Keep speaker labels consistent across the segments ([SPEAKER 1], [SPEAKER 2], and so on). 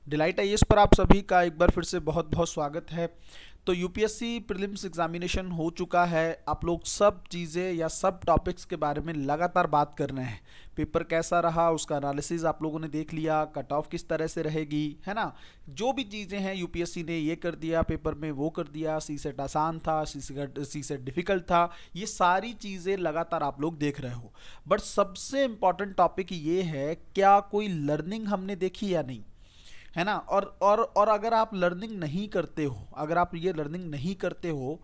[SPEAKER 1] Delight IAS पर आप सभी का एक बार फिर से बहुत बहुत स्वागत है। तो यूपीएससी प्रीलिम्स एग्जामिनेशन हो चुका है। आप लोग सब चीज़ें या सब टॉपिक्स के बारे में लगातार बात कर रहे हैं। पेपर कैसा रहा उसका एनालिसिस आप लोगों ने देख लिया, कट ऑफ किस तरह से रहेगी, है ना। जो भी चीज़ें हैं यूपीएससी ने ये कर दिया पेपर में, वो कर दिया। सी सेट आसान था, सी सेट डिफिकल्ट था, ये सारी चीज़ें लगातार आप लोग देख रहे हो। बट सबसे इम्पॉर्टेंट टॉपिक ये है, क्या कोई लर्निंग हमने देखी या नहीं, है ना। और अगर आप लर्निंग नहीं करते हो, अगर आप ये लर्निंग नहीं करते हो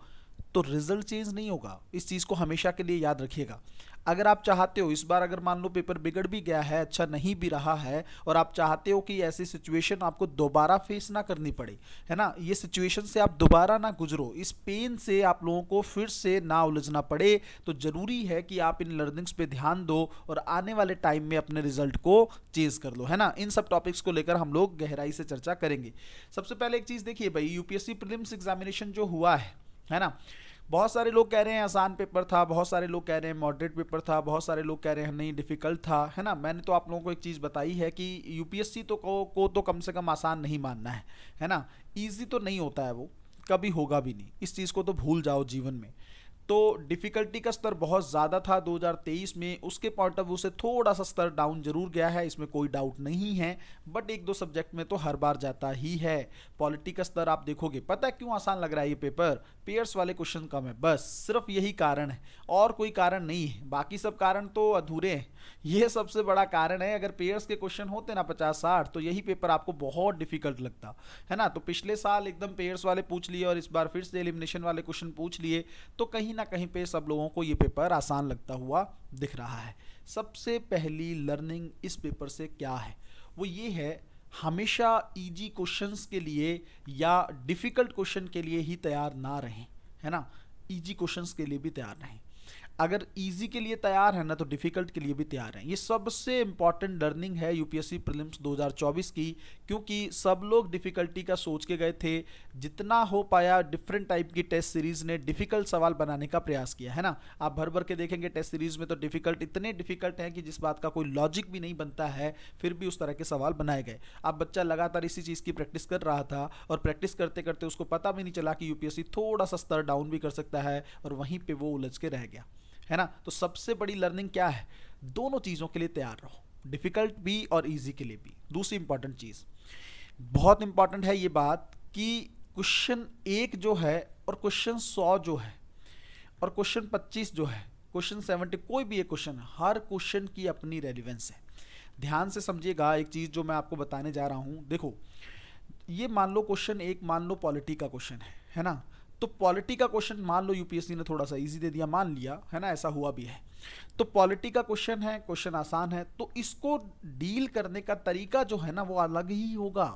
[SPEAKER 1] तो रिजल्ट चेंज नहीं होगा। इस चीज़ को हमेशा के लिए याद रखिएगा। अगर आप चाहते हो इस बार, अगर मान लो पेपर बिगड़ भी गया है, अच्छा नहीं भी रहा है, और आप चाहते हो कि ऐसी सिचुएशन आपको दोबारा फेस ना करनी पड़े, है ना, ये सिचुएशन से आप दोबारा ना गुजरो, इस पेन से आप लोगों को फिर से ना उलझना पड़े, तो जरूरी है कि आप इन लर्निंग्स पे ध्यान दो और आने वाले टाइम में अपने रिजल्ट को चेंज कर लो, है ना। इन सब टॉपिक्स को लेकर हम लोग गहराई से चर्चा करेंगे। सबसे पहले एक चीज़ देखिए भाई, यूपीएससी प्रीलिम्स एग्जामिनेशन जो हुआ है ना। बहुत सारे लोग कह रहे हैं आसान पेपर था, बहुत सारे लोग कह रहे हैं मॉडरेट पेपर था, बहुत सारे लोग कह रहे हैं नहीं डिफिकल्ट था, है ना। मैंने तो आप लोगों को एक चीज़ बताई है कि यूपीएससी तो को तो कम से कम आसान नहीं मानना है ना। इजी तो नहीं होता है वो, कभी होगा भी नहीं, इस चीज़ को तो भूल जाओ जीवन में। तो डिफ़िकल्टी का स्तर बहुत ज़्यादा था 2023 में, उसके पॉइंट ऑफ व्यू से थोड़ा सा स्तर डाउन जरूर गया है, इसमें कोई डाउट नहीं है। बट एक दो सब्जेक्ट में तो हर बार जाता ही है। पॉलिटी का स्तर आप देखोगे, पता है क्यों आसान लग रहा है ये पेपर? पेयर्स वाले क्वेश्चन कम है, बस सिर्फ यही कारण है, और कोई कारण नहीं है। बाकी सब कारण तो अधूरे हैं, ये सबसे बड़ा कारण है। अगर पेयर्स के क्वेश्चन होते ना 50-60, तो यही पेपर आपको बहुत डिफिकल्ट लगता, है ना। तो पिछले साल एकदम पेयर्स वाले पूछ लिए और इस बार फिर से एलिमिनेशन वाले क्वेश्चन पूछ लिए, तो कहीं ना कहीं पे सब लोगों को ये पेपर आसान लगता हुआ दिख रहा है। सबसे पहली लर्निंग इस पेपर से क्या है, वो ये है, हमेशा इजी क्वेश्चंस के लिए या डिफिकल्ट क्वेश्चन के लिए ही तैयार ना रहें, है ना। इजी क्वेश्चंस के लिए भी तैयार रहें। अगर इजी के लिए तैयार है ना, तो डिफिकल्ट के लिए भी तैयार है। ये सबसे इंपॉर्टेंट लर्निंग है यूपीएससी प्रीलिम्स 2024 की, क्योंकि सब लोग डिफिकल्टी का सोच के गए थे। जितना हो पाया डिफरेंट टाइप की टेस्ट सीरीज ने डिफिकल्ट सवाल बनाने का प्रयास किया, है ना। आप भर भर के देखेंगे टेस्ट सीरीज में तो डिफिकल्ट इतने डिफिकल्ट हैं कि जिस बात का कोई लॉजिक भी नहीं बनता है, फिर भी उस तरह के सवाल बनाए गए। अब बच्चा लगातार इसी चीज़ की प्रैक्टिस कर रहा था, और प्रैक्टिस करते करते उसको पता भी नहीं चला कि यूपीएससी थोड़ा सा स्तर डाउन भी कर सकता है, और वहीं पे वो उलझ के रह गया, है ना। तो सबसे बड़ी लर्निंग क्या है? दोनों चीज़ों के लिए तैयार रहो, डिफिकल्ट भी और इजी के लिए भी। दूसरी इंपॉर्टेंट चीज़, बहुत इंपॉर्टेंट है ये बात, कि क्वेश्चन 1 जो है, और क्वेश्चन 100 जो है, और क्वेश्चन 25 जो है, क्वेश्चन 70, कोई भी एक क्वेश्चन, हर क्वेश्चन की अपनी रेलिवेंस है। ध्यान से समझिएगा एक चीज़ जो मैं आपको बताने जा रहा हूँ। देखो, ये मान लो क्वेश्चन 1, मान लो पॉलिटी का क्वेश्चन है ना। तो पॉलिटी का क्वेश्चन मान लो यूपीएससी ने थोड़ा सा इजी दे दिया, मान लिया, है ना, ऐसा हुआ भी है। तो पॉलिटी का क्वेश्चन है, क्वेश्चन आसान है, तो इसको डील करने का तरीका जो है ना, वो अलग ही होगा।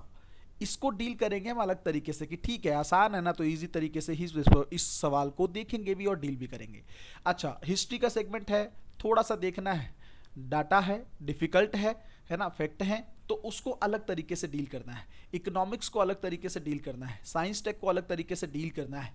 [SPEAKER 1] इसको डील करेंगे हम अलग तरीके से, कि ठीक है आसान है ना, तो इजी तरीके से ही इस सवाल को देखेंगे भी और डील भी करेंगे। अच्छा, हिस्ट्री का सेगमेंट है, थोड़ा सा देखना है, डाटा है, डिफिकल्ट है ना, फैक्ट है, तो उसको अलग तरीके से डील करना है। इकोनॉमिक्स को अलग तरीके से डील करना है, साइंस टेक को अलग तरीके से डील करना है।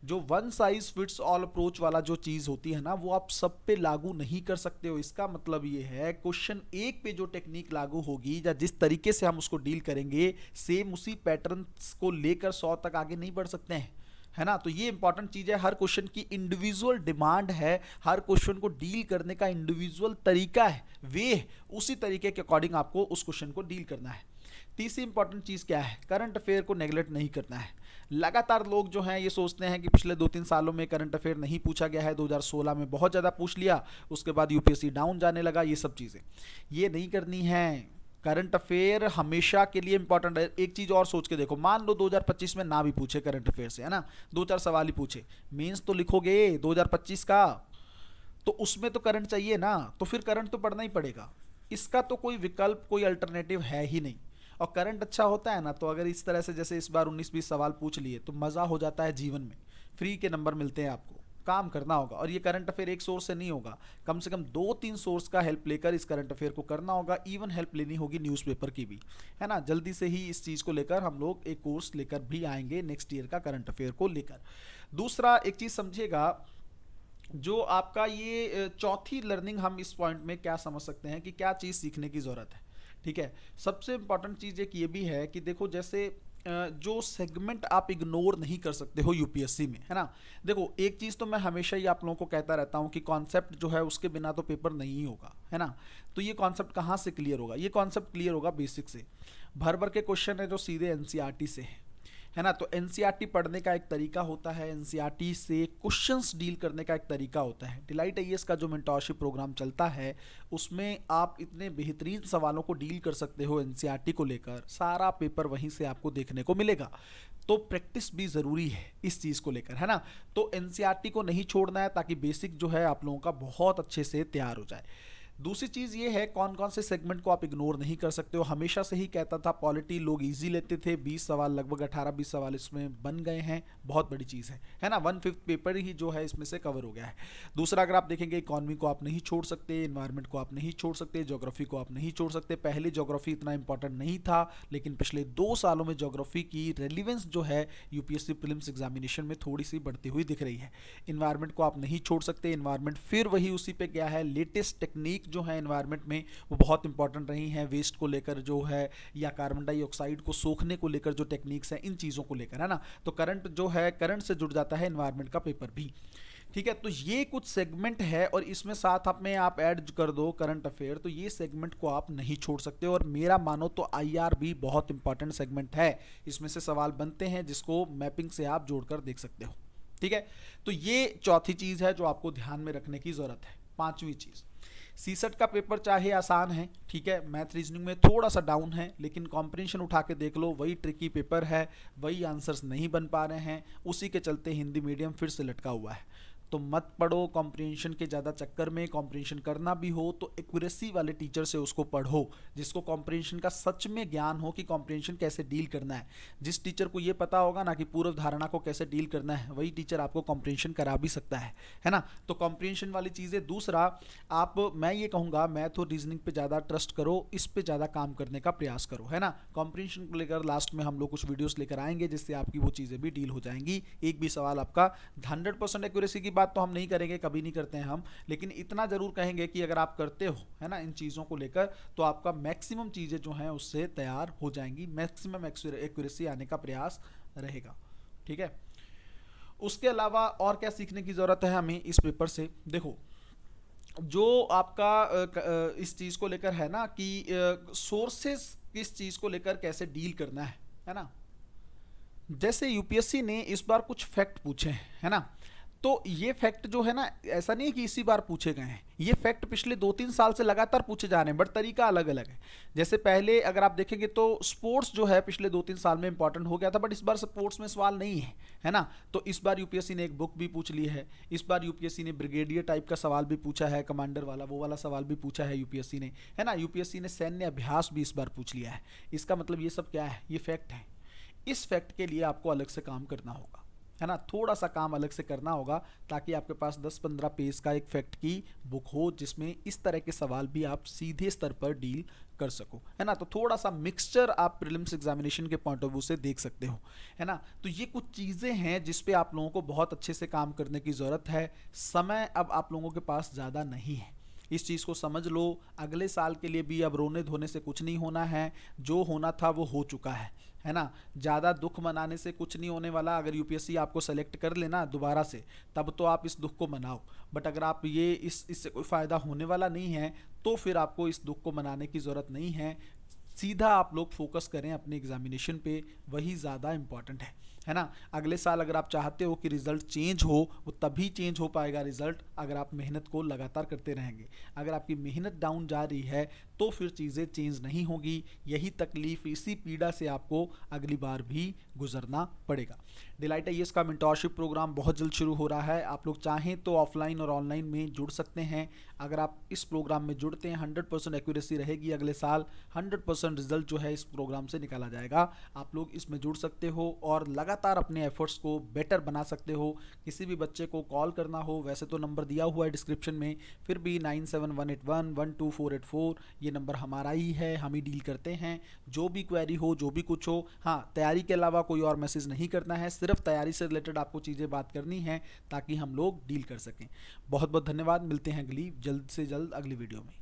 [SPEAKER 1] जो one size fits all approach वाला जो चीज़ होती है ना, वो आप सब पे लागू नहीं कर सकते हो। इसका मतलब ये है, क्वेश्चन 1 पे जो टेक्निक लागू होगी या जिस तरीके से हम उसको डील करेंगे, सेम उसी पैटर्न को लेकर 100 तक आगे नहीं बढ़ सकते हैं, है ना। तो ये इंपॉर्टेंट चीज़ है, हर क्वेश्चन की इंडिविजुअल डिमांड है, हर क्वेश्चन को डील करने का इंडिविजुअल तरीका है, वे उसी तरीके के अकॉर्डिंग आपको उस क्वेश्चन को डील करना है। तीसरी इंपॉर्टेंट चीज़ क्या है? करंट अफेयर को नेगलेक्ट नहीं करना है। लगातार लोग जो हैं ये सोचते हैं कि पिछले 2-3 सालों में करंट अफेयर नहीं पूछा गया है, 2016 में बहुत ज़्यादा पूछ लिया, उसके बाद यूपीएससी डाउन जाने लगा, ये सब चीज़ें ये नहीं करनी है। करंट अफेयर हमेशा के लिए इंपॉर्टेंट है। एक चीज़ और सोच के देखो, मान लो 2025 में ना भी पूछे करंट अफेयर से, है ना, 2-4 सवाल ही पूछे, मेंस तो लिखोगे 2025 का, तो उसमें तो करंट चाहिए ना, तो फिर करंट तो पढ़ना ही पड़ेगा। इसका तो कोई विकल्प, कोई अल्टरनेटिव है ही नहीं। और करंट अच्छा होता है ना, तो अगर इस तरह से जैसे इस बार 19-20 सवाल पूछ लिए, तो मज़ा हो जाता है जीवन में, फ्री के नंबर मिलते हैं आपको, काम करना होगा। और ये करंट अफेयर एक सोर्स से नहीं होगा, कम से कम 2-3 सोर्स का हेल्प लेकर इस करंट अफेयर को करना होगा। इवन हेल्प लेनी होगी न्यूज़पेपर की भी, है ना। जल्दी से ही इस चीज़ को लेकर हम लोग एक कोर्स लेकर भी आएंगे नेक्स्ट ईयर का करंट अफेयर को लेकर। दूसरा एक चीज़ समझिएगा, जो आपका ये चौथी लर्निंग, हम इस पॉइंट में क्या समझ सकते हैं कि क्या चीज़ सीखने की ज़रूरत है। ठीक है। सबसे इंपॉर्टेंट चीज़ एक ये भी है कि देखो जैसे जो सेगमेंट आप इग्नोर नहीं कर सकते हो यूपीएससी में, है ना। देखो एक चीज़ तो मैं हमेशा ही आप लोगों को कहता रहता हूँ कि कॉन्सेप्ट जो है उसके बिना तो पेपर नहीं होगा, है ना। तो ये कॉन्सेप्ट कहाँ से क्लियर होगा? ये कॉन्सेप्ट क्लियर होगा बेसिक से। भर भर के क्वेश्चन है जो सीधे एनसीईआरटी से है ना। तो एनसीईआरटी पढ़ने का एक तरीका होता है, एनसीईआरटी से क्वेश्चंस डील करने का एक तरीका होता है। डिलाइट आईएएस का जो मेंटोरशिप प्रोग्राम चलता है उसमें आप इतने बेहतरीन सवालों को डील कर सकते हो एनसीईआरटी को लेकर, सारा पेपर वहीं से आपको देखने को मिलेगा। तो प्रैक्टिस भी ज़रूरी है इस चीज़ को लेकर, है ना। तो एनसीईआरटी को नहीं छोड़ना है ताकि बेसिक जो है आप लोगों का बहुत अच्छे से तैयार हो जाए। दूसरी चीज़ ये है कौन कौन से सेगमेंट को आप इग्नोर नहीं कर सकते हो। हमेशा से ही कहता था पॉलिटी लोग इजी लेते थे, 20 सवाल लगभग 18-20 सवाल इसमें बन गए हैं, बहुत बड़ी चीज़ है ना। 1/5 पेपर ही जो है इसमें से कवर हो गया है। दूसरा अगर आप देखेंगे इकॉनमी को आप नहीं छोड़ सकते, इन्वायरमेंट को आप नहीं छोड़ सकते, ज्योग्राफी को आप नहीं छोड़ सकते। पहले ज्योग्राफी इतना इंपॉर्टेंट नहीं था, लेकिन पिछले 2 सालों में ज्योग्राफी की रेलिवेंस जो है यूपीएससी प्रीलिम्स एग्जामिनेशन में थोड़ी सी बढ़ती हुई दिख रही है। इन्वायरमेंट को आप नहीं छोड़ सकते, इन्वायरमेंट फिर वही उसी पे गया है। लेटेस्ट टेक्निक जो है इन्वायरमेंट में वो बहुत इंपॉर्टेंट रही हैं, वेस्ट को लेकर जो है या कार्बन डाइऑक्साइड को सोखने को लेकर जो टेक्निक्स हैं, इन चीज़ों को लेकर, है ना। तो करंट जो है, करंट से जुड़ जाता है इन्वायरमेंट का पेपर भी, ठीक है। तो ये कुछ सेगमेंट है और इसमें साथ आप ऐड कर दो करंट अफेयर, तो ये सेगमेंट को आप नहीं छोड़ सकते। और मेरा मानो तो आईआर भी बहुत इंपॉर्टेंट सेगमेंट है, इसमें से सवाल बनते हैं जिसको मैपिंग से आप जोड़कर देख सकते हो, ठीक है। तो ये चौथी चीज़ है जो आपको ध्यान में रखने की ज़रूरत है। पांचवी चीज़, सीसेट का पेपर चाहे आसान है, ठीक है, मैथ रीजनिंग में थोड़ा सा डाउन है, लेकिन कॉम्प्रिहेंशन उठा के देख लो, वही ट्रिकी पेपर है, वही आंसर्स नहीं बन पा रहे हैं, उसी के चलते हिंदी मीडियम फिर से लटका हुआ है। तो मत पढ़ो कॉम्प्रिहेंशन के ज़्यादा चक्कर में। कॉम्प्रिहेंशन करना भी हो तो एक्यूरेसी वाले टीचर से उसको पढ़ो, जिसको कॉम्प्रिहेंशन का सच में ज्ञान हो कि कॉम्प्रिहेंशन कैसे डील करना है। जिस टीचर को ये पता होगा ना कि पूर्व धारणा को कैसे डील करना है, वही टीचर आपको कॉम्प्रिहेंशन करा भी सकता है ना। तो कॉम्प्रिहेंशन वाली चीज़ें। दूसरा, मैं ये कहूँगा मैथ और रीजनिंग पे ज़्यादा ट्रस्ट करो, इस पे ज़्यादा काम करने का प्रयास करो, है ना। कॉम्प्रिहेंशन को लेकर लास्ट में हम लोग कुछ वीडियोस लेकर आएंगे जिससे आपकी वो चीज़ें भी डील हो जाएंगी। एक भी सवाल आपका 100% एक्यूरेसी की बात तो हम नहीं करेंगे, कभी नहीं करते हैं हम, लेकिन इतना जरूर कहेंगे कि अगर आप करते हो, है ना, इन चीज़ों को लेकर, तो आपका मैक्सिमम चीज़ें जो हैं उससे तैयार हो जाएंगी, मैक्सिमम एक्यूरेसी आने का प्रयास रहेगा, ठीक है। उसके अलावा और क्या सीखने की ज़रूरत है हमें इस पेपर से? देखो जो आपका इस चीज़ को लेकर है ना कि सोर्सेस किस चीज़ को लेकर कैसे डील करना है ना। जैसे यूपीएससी ने इस बार कुछ फैक्ट पूछे हैं, है ना। तो ये फैक्ट जो है ना, ऐसा नहीं है कि इसी बार पूछे गए हैं, ये फैक्ट पिछले 2-3 साल से लगातार पूछे जा रहे हैं, बट तरीका अलग अलग है। जैसे पहले अगर आप देखेंगे तो स्पोर्ट्स जो है पिछले 2-3 साल में इंपॉर्टेंट हो गया था, बट इस बार स्पोर्ट्स में सवाल नहीं है ना। तो इस बार यूपीएससी ने एक बुक भी पूछ ली है, इस बार यूपीएससी ने ब्रिगेडियर टाइप का सवाल भी पूछा है, कमांडर वाला वो वाला सवाल भी पूछा है यूपीएससी ने, है ना। यूपीएससी ने सैन्य अभ्यास भी इस बार पूछ लिया है। इसका मतलब ये सब क्या है? ये फैक्ट है। इस फैक्ट के लिए आपको अलग से काम करना होगा, है ना, थोड़ा सा काम अलग से करना होगा, ताकि आपके पास 10-15 पेज का एक फैक्ट की बुक हो जिसमें इस तरह के सवाल भी आप सीधे स्तर पर डील कर सको, है ना। तो थोड़ा सा मिक्सचर आप प्रीलिम्स एग्जामिनेशन के पॉइंट ऑफ व्यू से देख सकते हो, है ना। तो ये कुछ चीज़ें हैं जिस पे आप लोगों को बहुत अच्छे से काम करने की ज़रूरत है। समय अब आप लोगों के पास ज़्यादा नहीं है, इस चीज़ को समझ लो। अगले साल के लिए भी अब रोने धोने से कुछ नहीं होना है, जो होना था वो हो चुका है ना। ज़्यादा दुख मनाने से कुछ नहीं होने वाला। अगर यूपीएससी आपको सेलेक्ट कर लेना दोबारा से, तब तो आप इस दुख को मनाओ, बट अगर आप ये इससे कोई फ़ायदा होने वाला नहीं है तो फिर आपको इस दुख को मनाने की ज़रूरत नहीं है। सीधा आप लोग फोकस करें अपने एग्जामिनेशन पे, वही ज़्यादा इम्पॉर्टेंट है ना। अगले साल अगर आप चाहते हो कि रिजल्ट चेंज हो, वो तभी चेंज हो पाएगा रिजल्ट अगर आप मेहनत को लगातार करते रहेंगे। अगर आपकी मेहनत डाउन जा रही है तो फिर चीज़ें चेंज नहीं होगी। यही तकलीफ, इसी पीड़ा से आपको अगली बार भी गुजरना पड़ेगा। डिलाइट आईएएस का मेंटोरशिप प्रोग्राम बहुत जल्द शुरू हो रहा है। आप लोग चाहें तो ऑफलाइन और ऑनलाइन में जुड़ सकते हैं। अगर आप इस प्रोग्राम में जुड़ते हैं 100% एक्यूरेसी रहेगी। अगले साल 100% रिजल्ट जो है इस प्रोग्राम से निकाला जाएगा। आप लोग इसमें जुड़ सकते हो और लगातार अपने एफर्ट्स को बेटर बना सकते हो। किसी भी बच्चे को कॉल करना हो, वैसे तो नंबर दिया हुआ है डिस्क्रिप्शन में, फिर भी 9718112484 ये नंबर हमारा ही है, हम ही डील करते हैं। जो भी क्वेरी हो, जो भी कुछ हो, हाँ, तैयारी के अलावा कोई और मैसेज नहीं करना है, सिर्फ तैयारी से रिलेटेड आपको चीज़ें बात करनी है ताकि हम लोग डील कर सकें। बहुत बहुत धन्यवाद। मिलते हैं अगली जल्द से जल्द अगली वीडियो में।